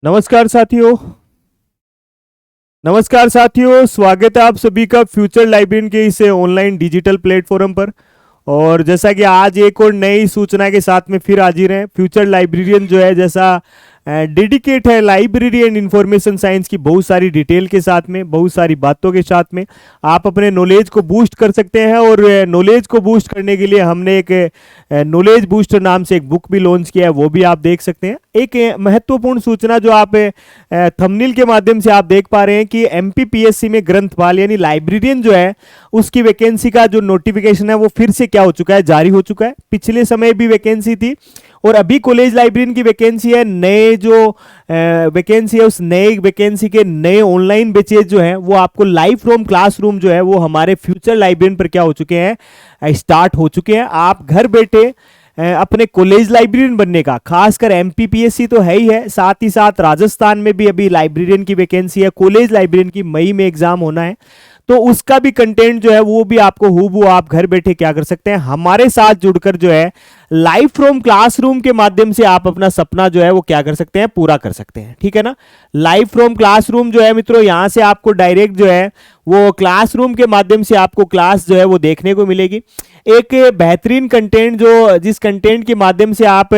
नमस्कार साथियों। स्वागत है आप सभी का फ्यूचर लाइब्रेरियन के इस ऑनलाइन डिजिटल प्लेटफॉर्म पर। और जैसा कि आज एक और नई सूचना के साथ में फिर हाजिर हैं। फ्यूचर लाइब्रेरियन जो है जैसा डेडिकेट है लाइब्रेरी एंड इंफॉर्मेशन साइंस की बहुत सारी डिटेल के साथ में, बहुत सारी बातों के साथ में आप अपने नॉलेज को बूस्ट कर सकते हैं। और नॉलेज को बूस्ट करने के लिए हमने एक नॉलेज बूस्टर नाम से एक बुक भी लॉन्च किया है, वो भी आप देख सकते हैं। एक महत्वपूर्ण सूचना जो आप थंबनेल के माध्यम से आप देख पा रहे हैं कि एमपीपीएससी में ग्रंथपाल यानी लाइब्रेरियन जो है उसकी वैकेंसी का जो नोटिफिकेशन है वो फिर से क्या हो चुका है, जारी हो चुका है। पिछले समय भी वैकेंसी थी और अभी कॉलेज लाइब्रेरियन की वैकेंसी है। नए जो वैकेंसी है उस नए वैकेंसी के नए ऑनलाइन बैचेज जो है वो आपको लाइव फ्रॉम क्लासरूम जो है वो हमारे फ्यूचर लाइब्रेरियन पर क्या हो चुके हैं, स्टार्ट हो चुके हैं। आप घर बैठे अपने कॉलेज लाइब्रेरियन बनने का, खासकर एमपीपीएससी तो है ही है, साथ ही साथ राजस्थान में भी अभी लाइब्रेरियन की वैकेंसी है। कॉलेज लाइब्रेरियन की मई में एग्जाम होना है, तो उसका भी कंटेंट जो है वो भी आपको हूबहू आप घर बैठे क्या कर सकते हैं, हमारे साथ जुड़कर जो है लाइव फ्रॉम क्लासरूम के माध्यम से आप अपना सपना जो है वो क्या कर सकते हैं, पूरा कर सकते हैं। ठीक है ना। लाइव फ्रॉम क्लासरूम जो है मित्रों, यहां से आपको डायरेक्ट जो है वो क्लासरूम के माध्यम से आपको क्लास जो है वो देखने को मिलेगी। एक बेहतरीन कंटेंट जो जिस कंटेंट के माध्यम से आप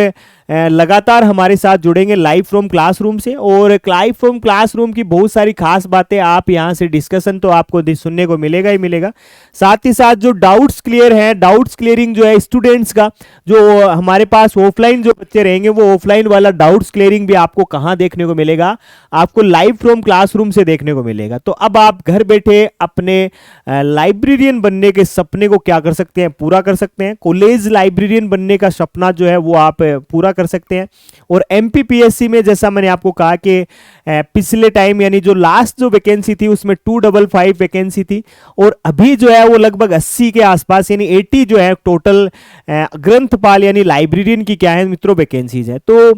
लगातार हमारे साथ जुड़ेंगे लाइव फ्रॉम क्लासरूम से। और लाइव फ्रॉम क्लासरूम की बहुत सारी खास बातें आप यहां से डिस्कशन तो आपको सुनने को मिलेगा ही मिलेगा। साथ ही साथ जो डाउट्स क्लियर हैं, डाउट्स क्लियरिंग जो है स्टूडेंट्स का, जो हमारे पास ऑफलाइन जो बच्चे रहेंगे वो ऑफलाइन वाला डाउट्स क्लियरिंग भी आपको कहां देखने को मिलेगा, आपको लाइव फ्रॉम क्लासरूम से देखने को मिलेगा। तो अब आप घर बैठे अपने लाइब्रेरियन बनने के सपने को क्या कर सकते हैं, पूरा कर सकते हैं। कॉलेज लाइब्रेरियन बनने का सपना जो है वो आप पूरा कर सकते हैं। और एमपीपीएससी में जैसा मैंने आपको कहा कि पिछले टाइम यानी जो लास्ट जो वैकेंसी थी उसमें 255 वैकेंसी थी और अभी जो है वो लगभग 80 के आसपास यानी 80 जो है टोटल ग्रंथपाल यानी लाइब्रेरियन की क्या है मित्रों, वैकेंसीज है। तो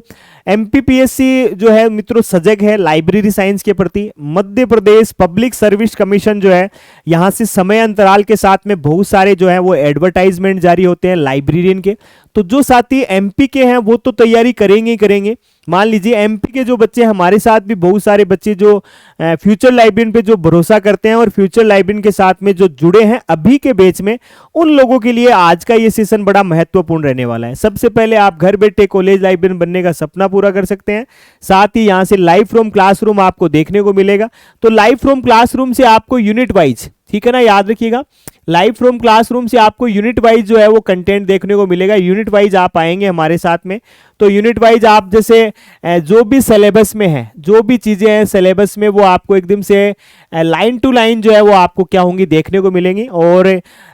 एमपीपीएससी जो है मित्रों सजग है लाइब्रेरी साइंस के प्रति। Madhya Pradesh public service commission जो है यहां से समय अंतराल के साथ में बहुत सारे जो है वो एडवर्टाइजमेंट जारी होते हैं लाइब्रेरियन के। तो जो साथी एमपी के हैं वो तो तैयारी करेंगे ही करेंगे। मान लीजिए एमपी के जो बच्चे, हमारे साथ भी बहुत सारे बच्चे जो फ्यूचर लाइब्रेरियन पे जो भरोसा करते हैं और फ्यूचर लाइब्रेरियन के साथ में जो जुड़े हैं अभी के बैच में, उन लोगों के लिए आज का ये सेशन बड़ा महत्वपूर्ण रहने वाला है। सबसे पहले आप घर बैठे कॉलेज लाइब्रेरियन बनने का सपना पूरा कर सकते हैं। साथ ही यहां से लाइव फ्रॉम क्लासरूम आपको देखने को मिलेगा। तो लाइव फ्रॉम क्लासरूम से आपको यूनिट वाइज, ठीक है ना, याद रखिएगा, लाइव फ्रॉम क्लासरूम से आपको यूनिट वाइज जो है वो कंटेंट देखने को मिलेगा। यूनिट वाइज आप आएंगे हमारे साथ में, तो यूनिट वाइज आप जैसे जो भी सिलेबस में है, जो भी चीजें हैं सिलेबस में, वो आपको एकदम से लाइन टू लाइन जो है वो आपको क्या होंगी, देखने को मिलेंगी। और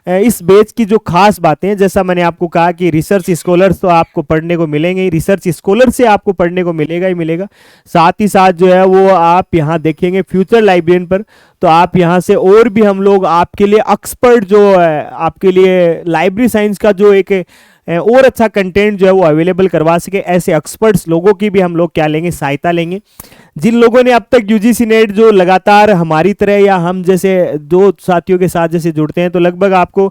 इस बैच की जो खास बातें हैं, जैसा मैंने आपको कहा कि रिसर्च स्कॉलर्स तो आपको पढ़ने को मिलेंगे ही, रिसर्च स्कॉलर से आपको पढ़ने को मिलेगा ही मिलेगा। साथ ही साथ जो है वो आप यहाँ देखेंगे फ्यूचर लाइब्रेरियन पर, तो आप यहाँ से और भी हम लोग आपके लिए एक्सपर्ट जो आपके लिए लाइब्रेरी साइंस का जो एक और अच्छा कंटेंट जो है वो अवेलेबल करवा सके, ऐसे एक्सपर्ट्स लोगों की भी हम लोग क्या लेंगे, सहायता लेंगे। जिन लोगों ने अब तक यूजीसी नेट जो लगातार हमारी तरह या हम जैसे दो साथियों के साथ जैसे जुड़ते हैं, तो लगभग आपको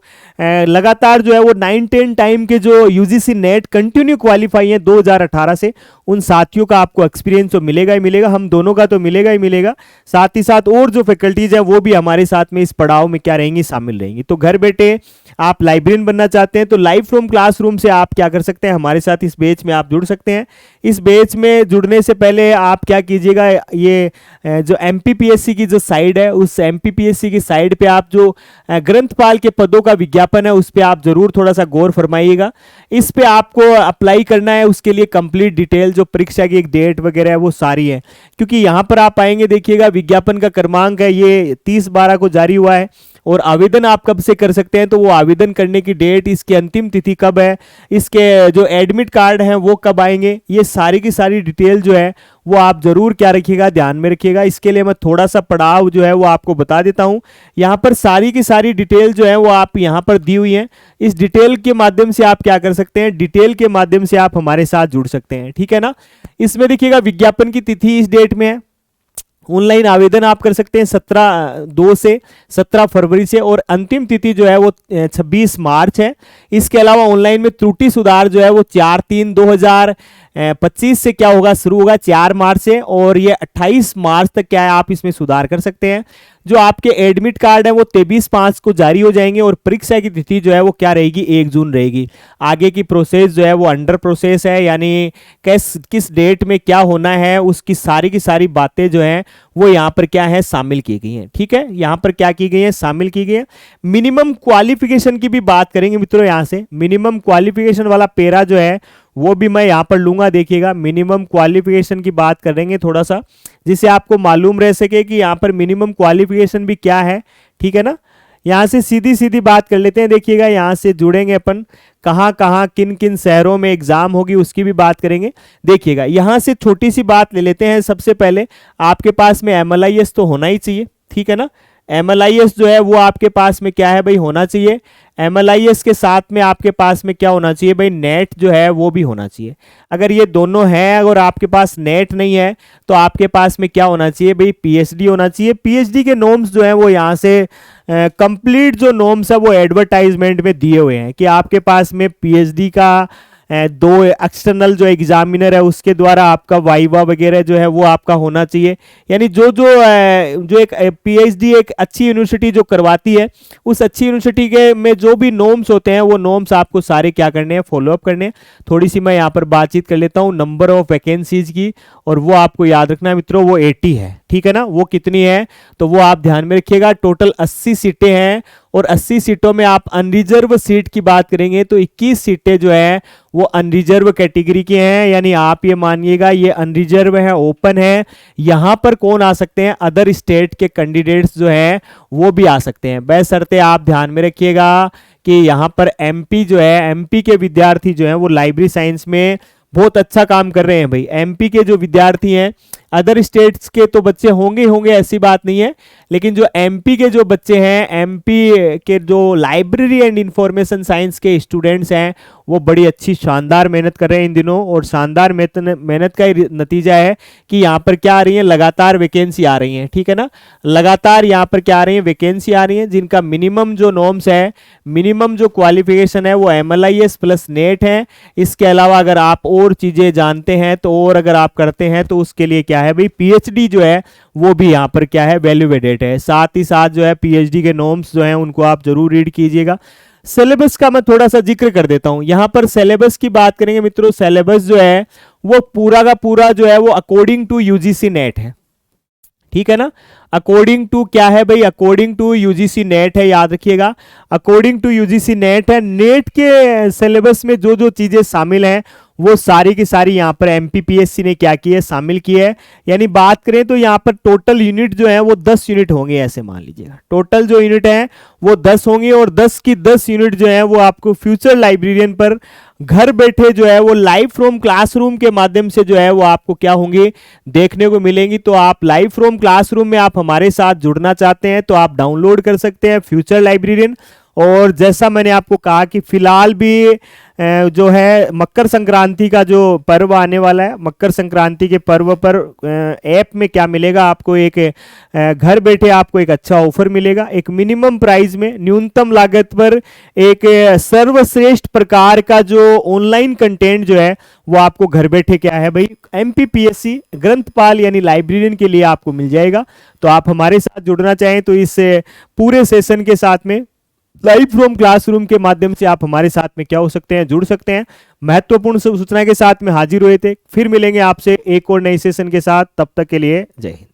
लगातार जो है वो 9-10 टाइम के जो यूजीसी नेट कंटिन्यू क्वालिफाई हैं 2018 से, उन साथियों का आपको एक्सपीरियंस तो मिलेगा ही मिलेगा, हम दोनों का तो मिलेगा ही मिलेगा। साथ ही साथ और जो फैकल्टीज है वो भी हमारे साथ में इस पड़ाव में क्या रहेंगी, शामिल रहेंगी। तो घर बैठे आप लाइब्रेरियन बनना चाहते हैं तो लाइव फ्रॉम क्लासरूम से आप क्या कर सकते हैं, हमारे साथ इस बैच में आप जुड़ सकते हैं। इस बैच में जुड़ने से पहले आप क्या कीजिएगा, ये जो एमपीपीएससी की जो साइड है, उस एमपीपीएससी की साइड पे आप जो ग्रंथपाल के पदों का विज्ञापन है उस पे आप जरूर थोड़ा सा गौर फरमाइएगा। इस पे आपको अप्लाई करना है, उसके लिए कंप्लीट डिटेल जो परीक्षा की एक डेट वगैरह है वो सारी है। क्योंकि यहां पर आप आएंगे, देखिएगा विज्ञापन का क्रमांक है ये 30/12 को जारी हुआ है। और आवेदन आप कब से कर सकते हैं, तो वो आवेदन करने की डेट, इसकी अंतिम तिथि कब है, इसके जो एडमिट कार्ड हैं वो कब आएंगे, ये सारी की सारी डिटेल जो है वो आप जरूर क्या रखिएगा, ध्यान में रखिएगा। इसके लिए मैं थोड़ा सा पड़ाव जो है वो आपको बता देता हूं। यहाँ पर सारी की सारी डिटेल जो है वो आप यहाँ पर दी हुई है। इस डिटेल के माध्यम से आप क्या कर सकते हैं, डिटेल के माध्यम से आप हमारे साथ जुड़ सकते हैं, ठीक है ना। इसमें देखिएगा विज्ञापन की तिथि इस डेट में है, ऑनलाइन आवेदन आप कर सकते हैं 17/2 से 17 फरवरी से, और अंतिम तिथि जो है वो 26 मार्च है। इसके अलावा ऑनलाइन में त्रुटि सुधार जो है वो 4/3/2025 से क्या होगा, शुरू होगा 4 मार्च से, और ये 28 मार्च तक क्या है आप इसमें सुधार कर सकते हैं। जो आपके एडमिट कार्ड है वो 23/5 को जारी हो जाएंगे, और परीक्षा की तिथि जो है वो क्या रहेगी, 1 जून रहेगी। आगे की प्रोसेस जो है वो अंडर प्रोसेस है, यानी किस डेट में क्या होना है उसकी की सारी बातें जो है वो यहाँ पर क्या है शामिल की गई हैं। ठीक है, यहाँ पर क्या की गई है, शामिल की गई है। मिनिमम क्वालिफिकेशन की भी बात करेंगे मित्रों। यहाँ से मिनिमम क्वालिफिकेशन वाला पेरा जो है वो भी मैं यहाँ पर लूंगा। देखिएगा, मिनिमम क्वालिफिकेशन की बात करेंगे थोड़ा सा, जिससे आपको मालूम रह सके कि यहाँ पर मिनिमम क्वालिफिकेशन भी क्या है। ठीक है ना, यहाँ से सीधी सीधी बात कर लेते हैं। देखिएगा, यहाँ से जुड़ेंगे अपन, कहाँ कहाँ किन किन शहरों में एग्जाम होगी उसकी भी बात करेंगे। देखिएगा, यहाँ से छोटी सी बात ले लेते हैं। सबसे पहले आपके पास में MLIS तो होना ही चाहिए। ठीक है ना, MLIS जो है वो आपके पास में क्या है भाई, होना चाहिए। MLIS के साथ में आपके पास में क्या होना चाहिए भाई, नेट जो है वो भी होना चाहिए। अगर ये दोनों है, अगर आपके पास नेट नहीं है तो आपके पास में क्या होना चाहिए भाई, PhD होना चाहिए। PhD के नॉर्म्स जो है वो यहाँ से कंप्लीट जो नॉर्म्स है वो एडवर्टाइजमेंट में दिए हुए हैं कि आपके पास में PhD का 2 एक्सटर्नल जो एग्जामिनर है उसके द्वारा आपका वाइवा वगैरह जो है वो आपका होना चाहिए। यानी जो एक PhD एक अच्छी यूनिवर्सिटी जो करवाती है, उस अच्छी यूनिवर्सिटी के में जो भी नॉर्म्स होते हैं वो नॉर्म्स आपको सारे क्या करने हैं, फॉलोअप करने हैं। थोड़ी सी मैं यहाँ पर बातचीत कर लेता हूँ नंबर ऑफ वैकेंसीज की, और वो आपको याद रखना है मित्रों, वो 80 है। ठीक है ना, वो कितनी है तो वो आप ध्यान में रखिएगा। टोटल 80 सीटें हैं, और 80 सीटों में आप अनरिजर्व सीट की बात करेंगे तो 21 सीटें जो है वो अनरिजर्व कैटेगरी की हैं। यानी आप ये मानिएगा ये अनरिजर्व है, ओपन है। यहां पर कौन आ सकते हैं, अदर स्टेट के कैंडिडेट्स जो हैं वो भी आ सकते हैं। बशर्ते आप ध्यान में रखिएगा कि यहाँ पर MP जो है, MP के विद्यार्थी जो हैं वो लाइब्रेरी साइंस में बहुत अच्छा काम कर रहे हैं भाई। MP के जो विद्यार्थी हैं, अदर स्टेट्स के तो बच्चे होंगे ऐसी बात नहीं है, लेकिन जो MP के जो बच्चे हैं, MP के जो लाइब्रेरी एंड इंफॉर्मेशन साइंस के स्टूडेंट्स हैं वो बड़ी अच्छी शानदार मेहनत कर रहे हैं इन दिनों, और शानदार मेहनत का ही नतीजा है कि यहाँ पर क्या आ रही है, लगातार वैकेंसी आ रही है। ठीक है ना, लगातार यहाँ पर क्या आ रही है, वैकेंसी आ रही है, जिनका मिनिमम जो नॉर्म्स है, मिनिमम जो क्वालिफिकेशन है वो MLIS प्लस नेट है। इसके अलावा अगर आप और चीजें जानते हैं तो, और अगर आप करते हैं तो उसके लिए क्या है भाई, PhD जो है वो भी यहाँ पर क्या है, वैल्यू एडेड है। साथ ही साथ जो है PhD के नॉर्म्स जो हैं उनको आप जरूर रीड कीजिएगा। सिलेबस का मैं थोड़ा सा जिक्र कर देता हूं। यहां पर सिलेबस की बात करेंगे मित्रों, सिलेबस जो है वो पूरा का पूरा जो है वो अकॉर्डिंग टू UGC नेट है। ठीक है ना, अकॉर्डिंग टू क्या है भाई, अकॉर्डिंग टू UGC नेट है, याद रखिएगा, अकॉर्डिंग टू UGC नेट है। नेट के सिलेबस में जो जो चीजें शामिल हैं वो सारी की सारी यहाँ पर MPPSC ने क्या की है, शामिल की है। यानी बात करें तो यहाँ पर टोटल यूनिट जो है वो 10 यूनिट होंगे, ऐसे मान लीजिएगा। टोटल जो यूनिट है वो 10 होंगे, और 10 की 10 यूनिट जो है वो आपको फ्यूचर लाइब्रेरियन पर घर बैठे जो है वो लाइव फ्रॉम क्लासरूम के माध्यम से जो है वो आपको क्या होंगे, देखने को मिलेंगी। तो आप लाइव फ्रॉम क्लासरूम में आप हमारे साथ जुड़ना चाहते हैं तो आप डाउनलोड कर सकते हैं फ्यूचर लाइब्रेरियन। और जैसा मैंने आपको कहा कि फिलहाल भी जो है मकर संक्रांति का जो पर्व आने वाला है, मकर संक्रांति के पर्व पर ऐप में क्या मिलेगा आपको, एक घर बैठे आपको एक अच्छा ऑफर मिलेगा। एक मिनिमम प्राइस में, न्यूनतम लागत पर एक सर्वश्रेष्ठ प्रकार का जो ऑनलाइन कंटेंट जो है वो आपको घर बैठे क्या है भाई, MPPSC ग्रंथपाल यानी लाइब्रेरियन के लिए आपको मिल जाएगा। तो आप हमारे साथ जुड़ना चाहें तो इस पूरे सेशन के साथ में लाइव फ्रॉम क्लासरूम के माध्यम से आप हमारे साथ में क्या हो सकते हैं, जुड़ सकते हैं। महत्वपूर्ण सूचना के साथ में हाजिर हुए थे। फिर मिलेंगे आपसे एक और नई सेशन के साथ, तब तक के लिए जय हिंद।